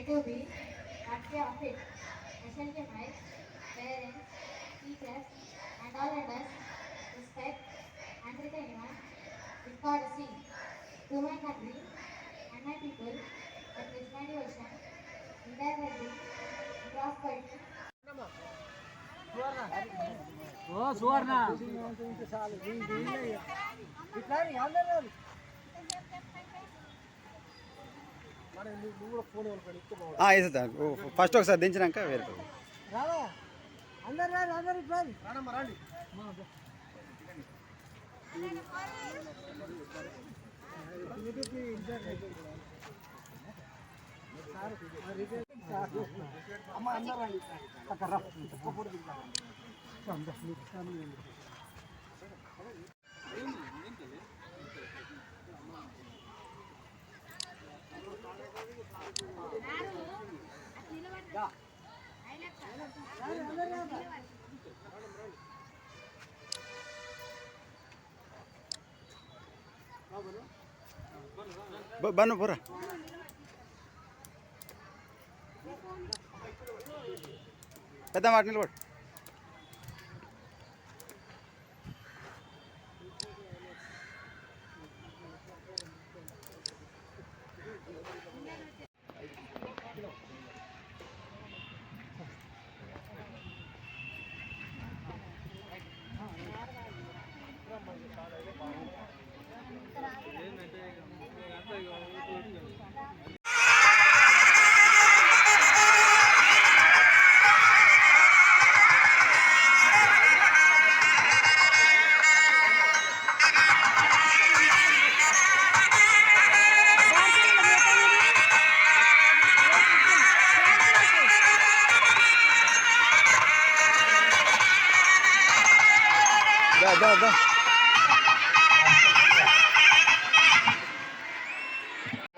to be atmosphere of it. Essential rights, parents, teachers, and all others respect and entertainment with courtesy to my country and my people that is my devotion, integrity, and prosperity. Suvarna first ఒకసారి దించినాక వేరే bun పూరా పెద్ద మాట నిలబడు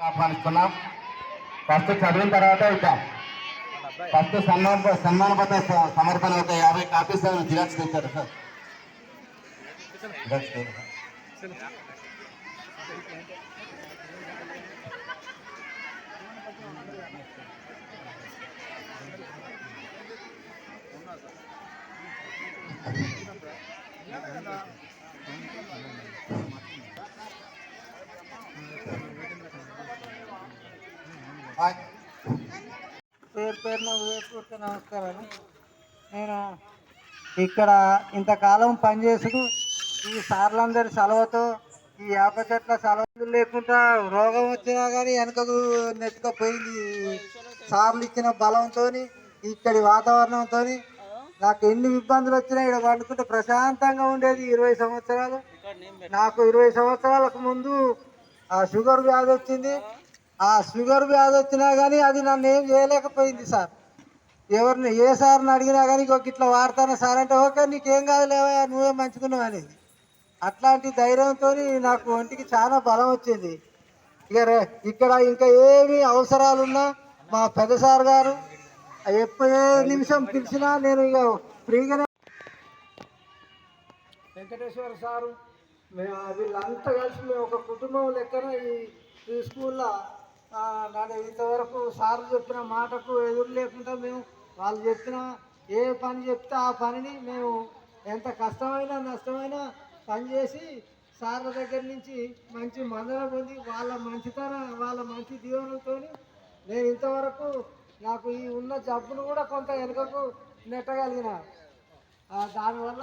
ఆహ్వానిస్తున్నాం. First చదివిన తర్వాత ఇద్దాం. ఫస్ట్ సన్మాన పత్ర సమర్పణ ఒక 50 కాపీస్ జిరాక్స్ తెచ్చారు సార్. పేరున హృదయపూర్వక నమస్కారాలు. నేను ఇక్కడ ఇంతకాలం పనిచేసుడు ఈ సార్లందరి సెలవుతో ఈ వేప చెట్ల సెలవులు లేకుండా రోగం వచ్చినా కానీ వెనకకు నెట్టుకపోయింది. సార్లు ఇచ్చిన బలంతో ఇక్కడి వాతావరణంతో నాకు ఎన్ని ఇబ్బందులు వచ్చినా ఇక్కడ పండుకుంటే ప్రశాంతంగా ఉండేది. 20 సంవత్సరాలు నాకు 20 సంవత్సరాలకు ముందు ఆ షుగర్ వ్యాధి వచ్చింది. ఆ షుగర్ వ్యాధి వచ్చినా కానీ అది నన్ను ఏం చేయలేకపోయింది సార్. ఎవరిని ఏ సార్ని అడిగినా కానీ ఇట్లా వాడతాను సార్ అంటే ఓకే నీకేం కాదులేవా నువ్వే మంచుకున్నావు అనేది. అట్లాంటి ధైర్యంతో నాకు ఒంటికి చాలా బలం వచ్చింది. ఇక్కడ ఇంకా ఏమి అవసరాలున్నా మా పెద్ద సార్ గారు ఏ నిమిషం పిలిచినా నేను ఇక ఫ్రీగానే. వెంకటేశ్వర సారు వీళ్ళంతా కలిసి మేము ఒక కుటుంబం లెక్కన ఈ స్కూల్లో నన్ను ఇంతవరకు సార్లు చెప్పిన మాటకు ఎదురు లేకుండా మేము వాళ్ళు చెప్పిన ఏ పని చెప్తే ఆ పనిని మేము ఎంత కష్టమైనా నష్టమైనా పనిచేసి సార్ల దగ్గర నుంచి మంచి మందన పొంది వాళ్ళ మంచి దీవెనలతో నేను ఇంతవరకు నాకు ఈ ఉన్న జబ్బును కూడా కొంత వెనుకకు నెట్టగలిగిన. దానివల్ల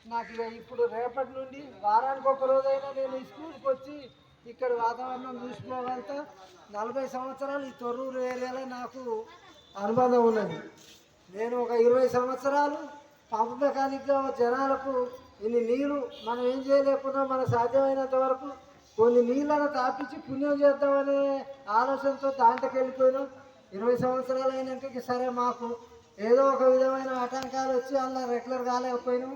నాకు ఇప్పుడు రేపటి నుండి వారానికి ఒక రోజైనా నేను ఈ స్కూల్కి వచ్చి ఇక్కడ వాతావరణం చూసుకోగలుగుతా. 40 సంవత్సరాలు ఈ తొర్రూరు ఏరియాలో నాకు అనుబంధం ఉన్నది. నేను ఒక 20 సంవత్సరాలు పంపు మెకానిక్గా జనాలకు ఇన్ని నీళ్ళు మనం ఏం చేయలేకుండా మన సాధ్యమైనంత వరకు కొన్ని నీళ్ళను తాపించి పుణ్యం చేద్దామనే ఆలోచనతో దాంట్లోకి వెళ్ళిపోయినాం. 20 సంవత్సరాలు అయినాక సరే మాకు ఏదో ఒక విధమైన ఆటంకాలు వచ్చి అలా రెగ్యులర్ కాలేకపోయినాం.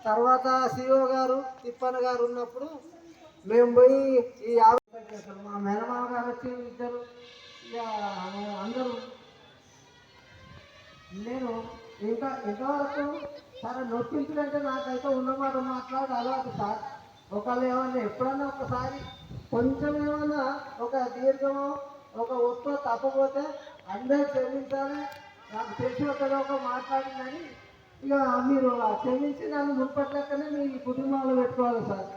తర్వాత సిఓ గారు తిప్పన్న గారు ఉన్నప్పుడు మేము పోయి ఈ మా మేనమామ గారు వచ్చి ఇద్దరు ఇక అందరూ నేను ఇంతవరకు సరే నొప్పించుడంటే నాకైతే ఉన్నమాట మాట్లాడి అలవాటు సార్. ఒకళ్ళు ఏమన్నా ఎప్పుడన్నా ఒకసారి కొంచెం ఏమన్నా ఒక దీర్ఘమో ఒక ఒప్పో తప్పపోతే అందరూ క్షమించాలి. నాకు తెలిసి ఒక మాట్లాడిందని ఇక మీరు క్షమించి నన్ను మున్పట్లక్కనే మీ కుటుంబాలు పెట్టుకోవాలి సార్.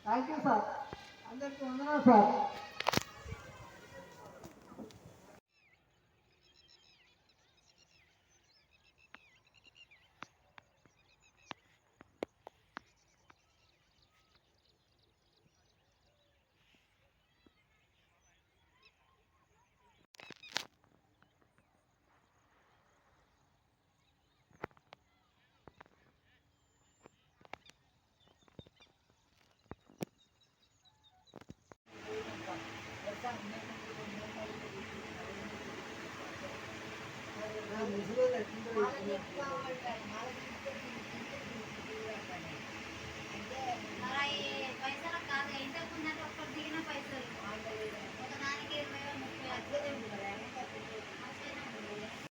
Thank you sir. అందరికీ వందనాలు సార్.